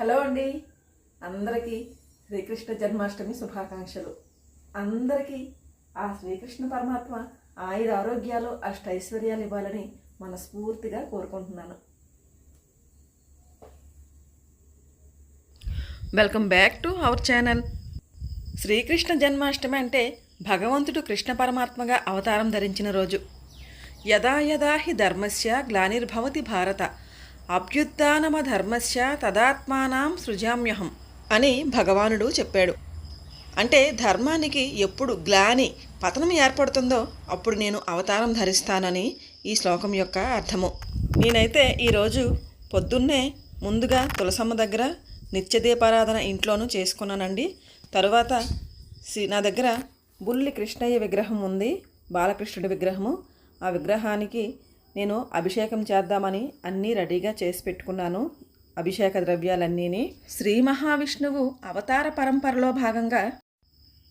Hello అండి, అందరికీ శ్రీకృష్ణ జన్మాష్టమి శుభాకాంక్షలు. అందరికీ ఆ శ్రీకృష్ణ పరమాత్మ ఆయుర ఆరోగ్యాలు అష్టైశ్వర్యాలు ఇవ్వాలని మనస్ఫూర్తిగా కోరుకుంటున్నాను. Welcome back to our channel. Srikrishna Janmashtami అంటే భగవంతుడు కృష్ణ పరమాత్మగా అవతారం ధరించిన రోజు. యదా యదా హి ధర్మస్య గ్లానిర్భవతి భారత అభ్యుత్థానమధర్మస్య తదాత్మానాం సృజామ్యహం అని భగవానుడు చెప్పాడు. అంటే ధర్మానికి ఎప్పుడు గ్లాని పతనం ఏర్పడుతుందో అప్పుడు నేను అవతారం ధరిస్తానని ఈ శ్లోకం యొక్క అర్థము. నేనైతే ఈరోజు పొద్దున్నే ముందుగా తులసమ్మ దగ్గర నిత్య దీపారాధన ఇంట్లోనూ చేసుకున్నానండి. తరువాత నా దగ్గర బుల్లి కృష్ణయ్య విగ్రహం ఉంది, బాలకృష్ణుడి విగ్రహము. ఆ విగ్రహానికి నేను అభిషేకం చేద్దామని అన్నీ రెడీగా చేసి పెట్టుకున్నాను, అభిషేక ద్రవ్యాలన్నీని. శ్రీ మహావిష్ణువు అవతార పరంపరలో భాగంగా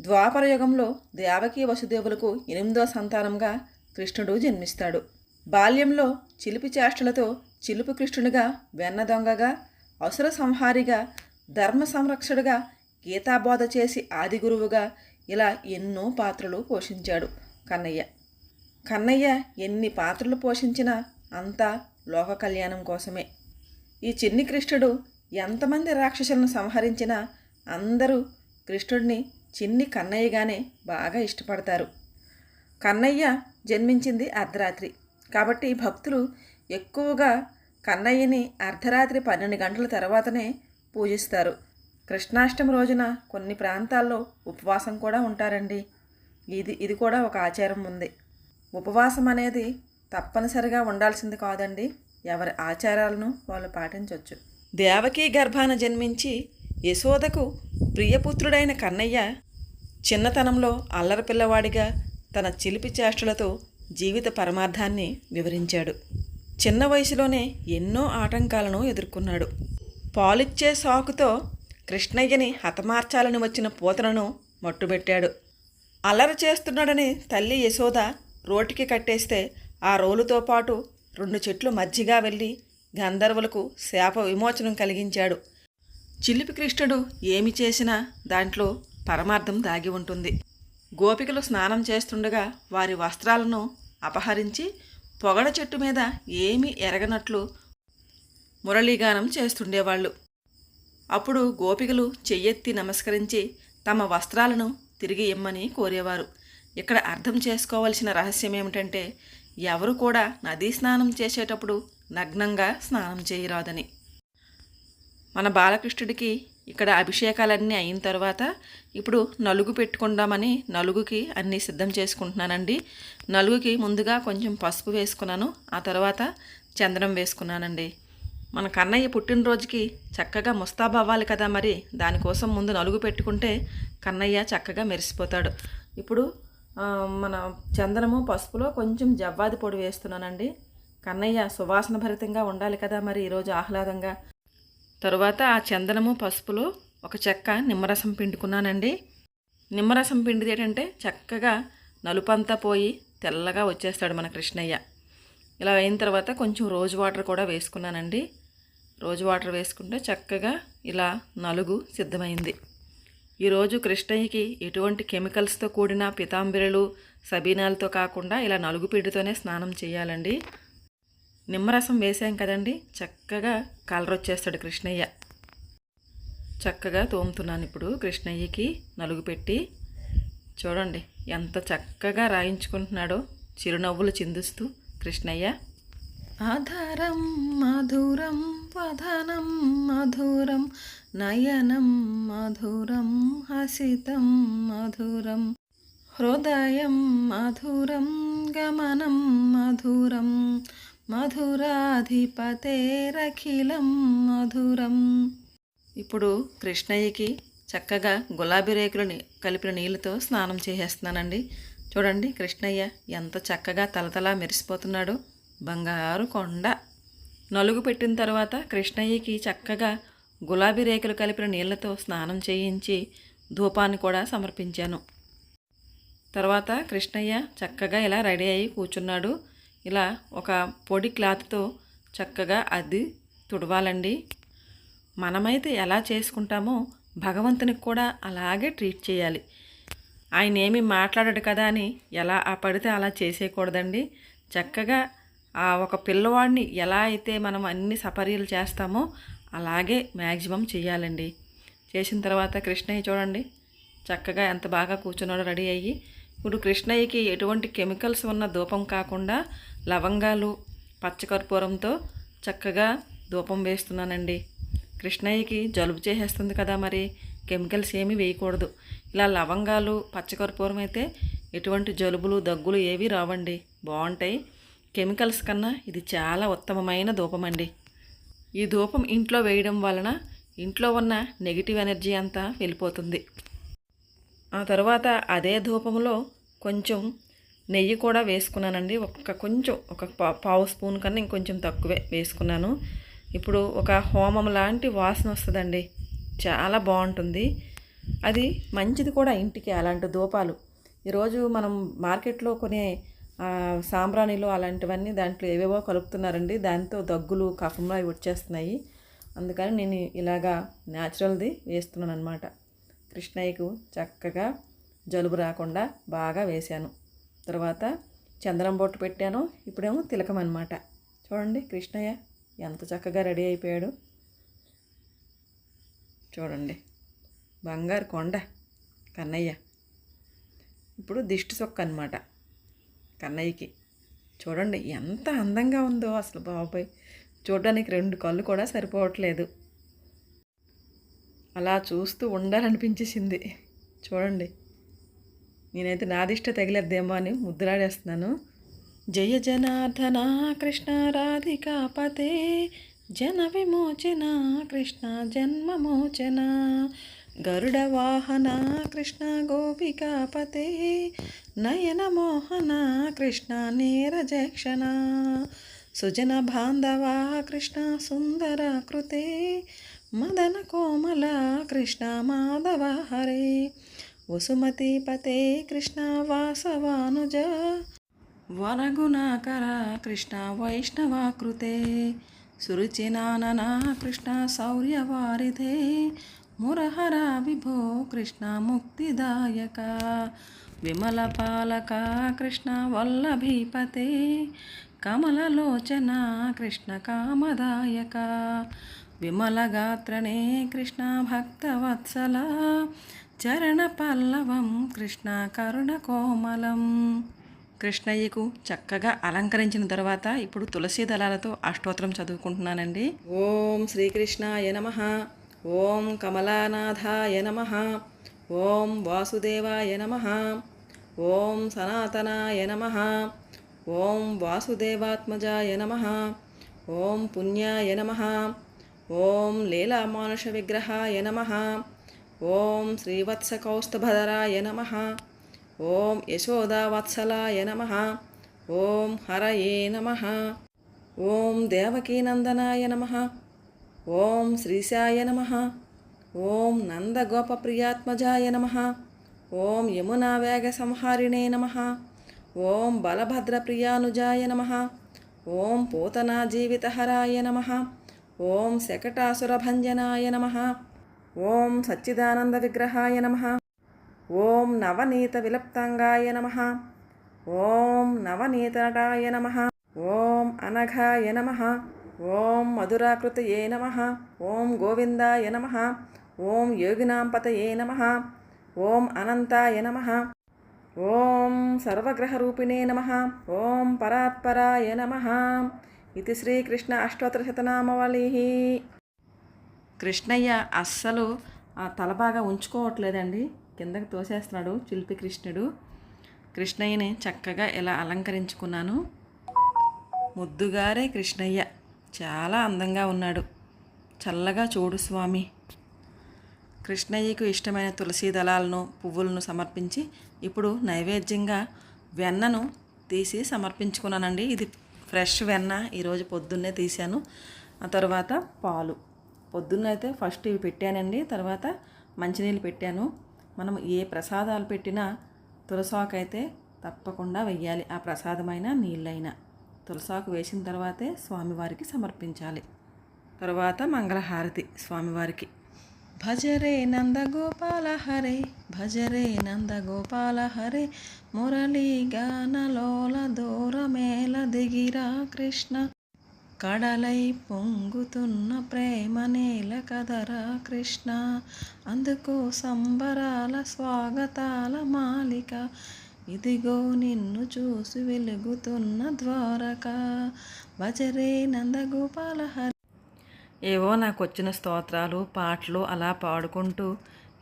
ద్వాపర యుగంలో దేవకీ వసుదేవులకు 8వ సంతానంగా కృష్ణుడు జన్మిస్తాడు. బాల్యంలో చిలిపి చేష్టలతో చిలుపు కృష్ణుడిగా, వెన్న దొంగగా, అసుర సంహారిగా, ధర్మ సంరక్షకుడిగా, గీతాబోధ చేసి ఆది గురువుగా ఇలా ఎన్నో పాత్రలు పోషించాడు కన్నయ్య. కన్నయ్య ఎన్ని పాత్రలు పోషించినా అంతా లోక కళ్యాణం కోసమే. ఈ చిన్ని కృష్ణుడు ఎంతమంది రాక్షసులను సంహరించినా అందరూ కృష్ణుడిని చిన్ని కన్నయ్యగానే బాగా ఇష్టపడతారు. కన్నయ్య జన్మించింది అర్ధరాత్రి కాబట్టి భక్తులు ఎక్కువగా కన్నయ్యని అర్ధరాత్రి 12 గంటల తర్వాతనే పూజిస్తారు. కృష్ణాష్టమి రోజున కొన్ని ప్రాంతాల్లో ఉపవాసం కూడా ఉంటారండి. ఇది కూడా ఒక ఆచారం ఉంది. ఉపవాసం అనేది తప్పనిసరిగా ఉండాల్సింది కాదండి, ఎవరి ఆచారాలను వాళ్ళు పాటించవచ్చు. దేవకీ గర్భాన జన్మించి యశోదకు ప్రియపుత్రుడైన కన్నయ్య చిన్నతనంలో అల్లరి పిల్లవాడిగా తన చిలిపి చేష్టలతో జీవిత పరమార్థాన్ని వివరించాడు. చిన్న వయసులోనే ఎన్నో ఆటంకాలను ఎదుర్కొన్నాడు. పాలిచ్చే సాకుతో కృష్ణయ్యని హతమార్చాలని వచ్చిన పూతలను మట్టుబెట్టాడు. అల్లరి చేస్తున్నాడని తల్లి యశోద రోటికి కట్టేస్తే ఆ రోలుతో పాటు 2 చెట్లు మధ్యగా వెళ్ళి గంధర్వులకు శాప విమోచనం కలిగించాడు. చిలిపి కృష్ణుడు ఏమి చేసినా దాంట్లో పరమార్థం దాగి ఉంటుంది. గోపికలు స్నానం చేస్తుండగా వారి వస్త్రాలను అపహరించి పొగడ చెట్టు మీద ఏమీ ఎరగనట్లు మురళీగానం చేస్తుండేవాళ్ళు. అప్పుడు గోపికలు చెయ్యెత్తి నమస్కరించి తమ వస్త్రాలను తిరిగి ఇమ్మని కోరేవారు. ఇక్కడ అర్థం చేసుకోవాల్సిన రహస్యం ఏమిటంటే ఎవరు కూడా నదీ స్నానం చేసేటప్పుడు నగ్నంగా స్నానం చేయరాదని. మన బాలకృష్ణుడికి ఇక్కడ అభిషేకాలన్నీ అయిన తర్వాత ఇప్పుడు నలుగు పెట్టుకుందామని నలుగుకి అన్నీ సిద్ధం చేసుకుంటున్నానండి. నలుగుకి ముందుగా కొంచెం పసుపు వేసుకున్నాను, ఆ తర్వాత చందనం వేసుకున్నానండి. మన కన్నయ్య పుట్టినరోజుకి చక్కగా ముస్తాబు అవ్వాలి కదా, మరి దానికోసం ముందు నలుగు పెట్టుకుంటే కన్నయ్య చక్కగా మెరిసిపోతాడు. ఇప్పుడు మన చందనము పసుపులో కొంచెం జవ్వాది పొడి వేస్తున్నానండి. కన్నయ్య సువాసన భరితంగా ఉండాలి కదా మరి ఈరోజు ఆహ్లాదంగా. తరువాత ఆ చందనము పసుపులో ఒక చెక్క నిమ్మరసం పిండుకున్నానండి. నిమ్మరసం పిండిది ఏంటంటే చక్కగా నలుపంతా పోయి తెల్లగా వచ్చేస్తాడు మన కృష్ణయ్య. ఇలా అయిన తర్వాత కొంచెం రోజ్ వాటర్ కూడా వేసుకున్నానండి. రోజ్ వాటర్ వేసుకుంటే చక్కగా ఇలా నలుగు సిద్ధమైంది. ఈరోజు కృష్ణయ్యకి ఎటువంటి కెమికల్స్తో కూడిన పితాంబరిలు సబీనాలతో కాకుండా ఇలా నలుగు పిండితోనే స్నానం చేయాలండి. నిమ్మరసం వేసాం కదండి, చక్కగా కలర్ వచ్చేస్తాడు కృష్ణయ్య. చక్కగా తోముతున్నాను ఇప్పుడు కృష్ణయ్యకి నలుగు పెట్టి. చూడండి ఎంత చక్కగా రాయించుకుంటున్నాడో చిరునవ్వులు చిందిస్తూ కృష్ణయ్య. అధరం మధురం వదనం మధురం నయనం మధురం హసితం మధురం హృదయం మధురం గమనం మధురం మధురాధిపతేరఖిలం మధురం. ఇప్పుడు కృష్ణయ్యకి చక్కగా గులాబీ రేకులని కలిపిన నీళ్ళతో స్నానం చేసేస్తున్నానండి. చూడండి కృష్ణయ్య ఎంత చక్కగా తలతలా మెరిసిపోతున్నాడో, బంగారు కొండ. నలుగు పెట్టిన తర్వాత కృష్ణయ్యకి చక్కగా గులాబీ రేకులు కలిపిన నీళ్లతో స్నానం చేయించి ధూపాన్ని కూడా సమర్పించాను. తర్వాత కృష్ణయ్య చక్కగా ఇలా రెడీ అయ్యి కూర్చున్నాడు. ఇలా ఒక పొడి క్లాత్తో చక్కగా అది తుడవాలండి. మనమైతే ఎలా చేసుకుంటామో భగవంతునికి కూడా అలాగే ట్రీట్ చేయాలి. ఆయన ఏమీ మాట్లాడడు కదా అని ఎలా పడితే అలా చేసేయకూడదండి. చక్కగా ఒక పిల్లవాడిని ఎలా అయితే మనం అన్ని సపర్యలు చేస్తామో అలాగే మ్యాక్సిమం చేయాలండి. చేసిన తర్వాత కృష్ణయ్య చూడండి చక్కగా ఎంత బాగా కూర్చున్నాడో రెడీ అయ్యి. ఇప్పుడు కృష్ణయ్యకి ఎటువంటి కెమికల్స్ ఉన్న ధూపం కాకుండా లవంగాలు పచ్చకర్పూరంతో చక్కగా ధూపం వేస్తున్నానండి. కృష్ణయ్యకి జలుబు చేసేస్తుంది కదా, మరి కెమికల్స్ ఏమీ వేయకూడదు. ఇలా లవంగాలు పచ్చకర్పూరం అయితే ఎటువంటి జలుబులు దగ్గులు ఏవి రావండి, బాగుంటాయి. కెమికల్స్ కన్నా ఇది చాలా ఉత్తమమైన ధూపం అండి. ఈ ధూపం ఇంట్లో వేయడం వలన ఇంట్లో ఉన్న నెగిటివ్ ఎనర్జీ అంతా వెళ్ళిపోతుంది. ఆ తర్వాత అదే ధూపంలో కొంచెం నెయ్యి కూడా వేసుకున్నానండి. కొంచెం ఒక పావు స్పూన్ కన్నా ఇంకొంచెం తక్కువే వేసుకున్నాను. ఇప్పుడు ఒక హోమం లాంటి వాసన వస్తుందండి, చాలా బాగుంటుంది. అది మంచిది కూడా ఇంటికి అలాంటి ధూపాలు. ఈరోజు మనం మార్కెట్లో కొనే సాంబ్రాణిలో అలాంటివన్నీ దాంట్లో ఏవేవో కలుపుతున్నారండి, దాంతో దగ్గులు కఫంలో అవి వచ్చేస్తున్నాయి. అందుకని నేను ఇలాగా న్యాచురల్ది వేస్తున్నాను అనమాట. కృష్ణయ్యకు చక్కగా జలుబు రాకుండా బాగా వేశాను. తర్వాత చందనం బొట్టు పెట్టాను. ఇప్పుడేమో తిలకం అనమాట. చూడండి కృష్ణయ్య ఎంత చక్కగా రెడీ అయిపోయాడు చూడండి, బంగారు కొండ కన్నయ్య. ఇప్పుడు దిష్టి సొక్క అనమాట కన్నయ్యకి. చూడండి ఎంత అందంగా ఉందో అసలు బాబాయ్, చూడడానికి 2 కళ్ళు కూడా సరిపోవట్లేదు. అలా చూస్తూ ఉండాలనిపించేసింది. చూడండి, నేనైతే నా దిష్ట తగిలేద్దేమో అని ముద్దులాడేస్తున్నాను. జయ జనార్దన కృష్ణ రాధికాపతే జన విమోచన కృష్ణ జన్మమోచన గరుడ వాహన కృష్ణ గోపికాపతే నయన మోహన కృష్ణ నీరజక్షణ సుజన బాంధవ కృష్ణ సుందర కృతే మదన కోమల కృష్ణ మాధవ హరే వసుమతీపతే కృష్ణ వాసవానుజ వరగుణాకర కృష్ణ వైష్ణవాకృతే సురుచినానన కృష్ణ శౌర్యవారిధే మురహర విభో కృష్ణ ముక్తిదాయక విమలపాలక కృష్ణ వల్లభీపతే కమలలోచన కృష్ణ కామదాయక విమలగాత్రనే కృష్ణ భక్తవత్సల చరణ పల్లవం కృష్ణ కరుణ కోమలం. కృష్ణయ్యకు చక్కగా అలంకరించిన తర్వాత ఇప్పుడు తులసి దళాలతో అష్టోత్తరం చదువుకుంటున్నానండి. ఓం శ్రీకృష్ణాయ నమః, ఓం కమలానాథాయ నమః, ఓం వాసుదేవాయ నమః, ఓం సనాతనాయ నమః, ఓం వాసుదేవాత్మజాయ నమః, ఓం పుణ్యాయ నమః, ఓం లీలామానుష విగ్రహాయ నమః, ఓం శ్రీవత్సకౌస్తుభధరాయ నమః, ఓం యశోదావత్సలాయ నమః, ఓం హరయే నమః, ఓం దేవకీనందనాయ నమః, ఓం శ్రీశాయ నమః, ఓం నందగోపప్రియాత్మజాయ నమః, ఓం యమునావేగ సంహారిణే నమః, ఓం బలభద్రప్రియానుజాయ నమః, ఓం పూతనాజీవితహరాయ నమః, ఓం శకటాసురభంజనాయ నమః, ఓం సచ్చిదానంద విగ్రహాయ నమః, ఓం నవనీత విలప్తాంగాయ నమః, ఓం నవనీతనటాయ నమః, ఓం అనఘాయ నమః, ఓం మధురాకృతయే నమః, ఓం గోవిందాయ నమః, ఓం యోగినాంపతయే నమః, ఓం అనంతాయ నమః, ఓం సర్వగ్రహరూపిణే నమః, ఓం పరాత్పరాయ నమః. ఇది శ్రీకృష్ణ అష్టోత్తరశతనామావళి. కృష్ణయ్య అస్సలు ఆ తల బాగా ఉంచుకోవట్లేదండి, కిందకి తోసేస్తున్నాడు చిలిపి కృష్ణుడు. కృష్ణయ్యని చక్కగా ఇలా అలంకరించుకున్నాను. ముద్దుగారే కృష్ణయ్య చాలా అందంగా ఉన్నాడు. చల్లగా చూడు స్వామి. కృష్ణయ్యకు ఇష్టమైన తులసి దళాలను పువ్వులను సమర్పించి ఇప్పుడు నైవేద్యంగా వెన్నను తీసి సమర్పించుకున్నానండి. ఇది ఫ్రెష్ వెన్న, ఈరోజు పొద్దున్నే తీశాను. ఆ తర్వాత పాలు పొద్దున్నైతే ఫస్ట్ ఇవి పెట్టానండి, తర్వాత మంచినీళ్ళు పెట్టాను. మనం ఏ ప్రసాదాలు పెట్టినా తులసాకు అయితే తప్పకుండా వెయ్యాలి. ఆ ప్రసాదమైన నీళ్ళైనా తులసాకు వేసిన తర్వాతే స్వామివారికి సమర్పించాలి. తర్వాత మంగళహారతి స్వామివారికి. భజరే నందగోపాల హరే, భజరే నందగోపాల హరే, మురళీ గానలోల దూరమేల దిగిరా కృష్ణ, కడలై పొంగుతున్న ప్రేమ నేల కదరా కృష్ణ, అందుకో సంబరాల స్వాగతాల మాలిక, ఇదిగో నిన్ను చూసి వెలుగుతున్న ద్వారక, భజరే నందగోపాల హరి. ఏవో నాకు వచ్చిన స్తోత్రాలు పాటలు అలా పాడుకుంటూ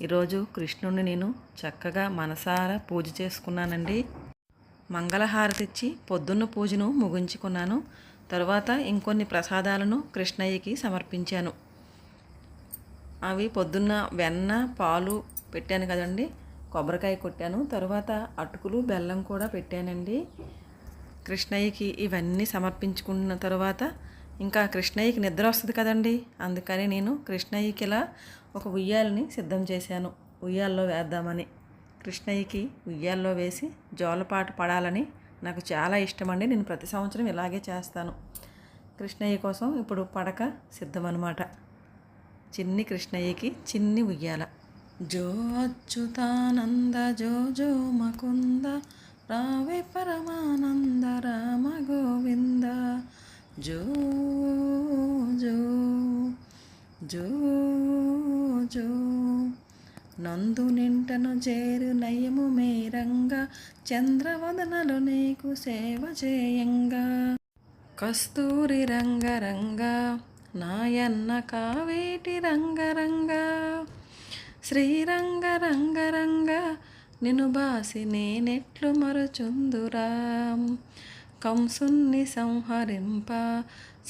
ఈరోజు కృష్ణుడిని నేను చక్కగా మనసారా పూజ చేసుకున్నానండి. మంగళహారతి ఇచ్చి పొద్దున్న పూజను ముగించుకున్నాను. తర్వాత ఇంకొన్ని ప్రసాదాలను కృష్ణయ్యకి సమర్పించాను. అవి పొద్దున్న వెన్న పాలు పెట్టాను కదండి, కొబ్బరికాయ కొట్టాను, తర్వాత అటుకులు బెల్లం కూడా పెట్టానండి. కృష్ణయ్యకి ఇవన్నీ సమర్పించుకున్న తర్వాత ఇంకా కృష్ణయ్యకి నిద్ర వస్తుంది కదండి, అందుకని నేను కృష్ణయ్యకి ఇలా ఒక ఉయ్యాలని సిద్ధం చేశాను. ఉయ్యాల్లో వేద్దామని కృష్ణయ్యకి ఉయ్యాల్లో వేసి జోలపాట పడాలని నాకు చాలా ఇష్టమండి. నేను ప్రతి సంవత్సరం ఇలాగే చేస్తాను. కృష్ణయ్య కోసం ఇప్పుడు పడక సిద్ధం అన్నమాట. చిన్ని కృష్ణయ్యకి చిన్ని ఉయ్యాల. జో అచ్యుతానంద జో జో మకుంద, రావే పరమానంద రామ గోవింద, జో జో జో జో, నందు నింటను చేరు నయము మేరంగా, చంద్రవదనలు నీకు సేవ చేయంగా, కస్తూరి రంగరంగ నాయన్న కావేటి రంగరంగ, శ్రీరంగ రంగరంగ నిను బాసి నేనెట్లు మరుచుందురా, కంసున్ని సంహరింప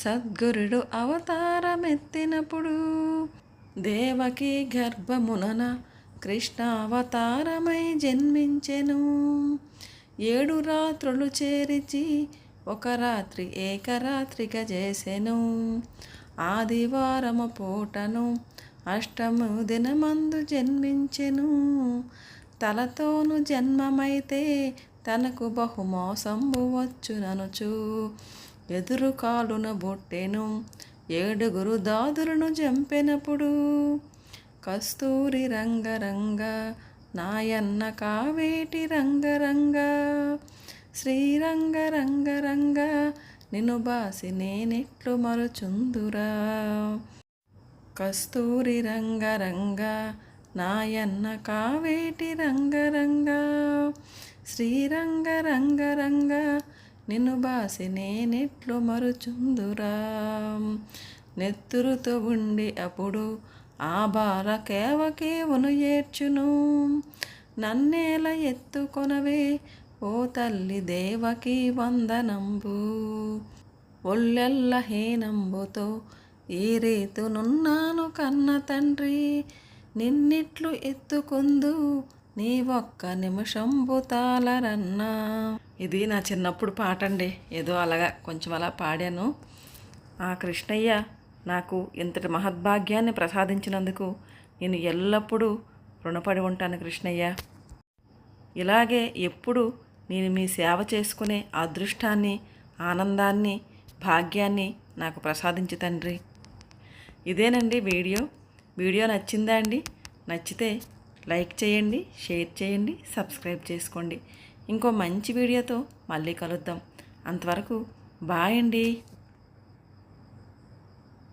సద్గురుడు అవతారమెత్తినప్పుడు, దేవకి గర్భమునన కృష్ణావతారమై జన్మించెను, 7 రాత్రులు చేరిచి ఒక రాత్రి ఏకరాత్రిగా చేసెను, ఆదివారము పూటను అష్టము దినమందు జన్మించెను, తలతోను జన్మమైతే తనకు బహుమోసంబు వచ్చుననుచు, ఎదురు కాలున బొట్టెను 7 దాదులను చంపెనప్పుడు, కస్తూరి రంగరంగ నాయన్న కావేటి రంగరంగ, శ్రీరంగ రంగరంగ నిన్ను బాసి నేనెట్లు మరుచుందురా, కస్తూరి రంగరంగ నాయన్న కావేటి రంగరంగ, శ్రీరంగ రంగరంగ నిన్ను బాసి నేనెట్లు మరుచుందురా, నెత్తురుతో ఉండి అప్పుడు ఆ బాల కేవకేవను ఏడ్చును, నన్నేల ఎత్తుకొనవే ఓ తల్లి దేవకి వందనంబు, ఒళ్ళెల్ల హీనంబుతో ఈ రీతునున్నాను కన్న తండ్రి, నిన్నిట్లు ఎత్తుకుందు నీ ఒక్క నిమిషంబు తాళరన్నా. ఇది నా చిన్నప్పుడు పాట అండి, ఏదో అలాగా కొంచెం అలా పాడాను. ఆ కృష్ణయ్య నాకు ఇంతటి మహద్భాగ్యాన్ని ప్రసాదించినందుకు నేను ఎల్లప్పుడూ రుణపడి ఉంటాను కృష్ణయ్య. ఇలాగే ఎప్పుడు నేను మీ సేవ చేసుకునే అదృష్టాన్ని, ఆనందాన్ని, భాగ్యాన్ని నాకు ప్రసాదించు తండ్రి. ఇదేనండి వీడియో నచ్చిందా అండి? నచ్చితే లైక్ చేయండి, షేర్ చేయండి, సబ్స్క్రైబ్ చేసుకోండి. ఇంకో మంచి వీడియోతో మళ్ళీ కలుద్దాం. అంతవరకు బాయ్ అండి.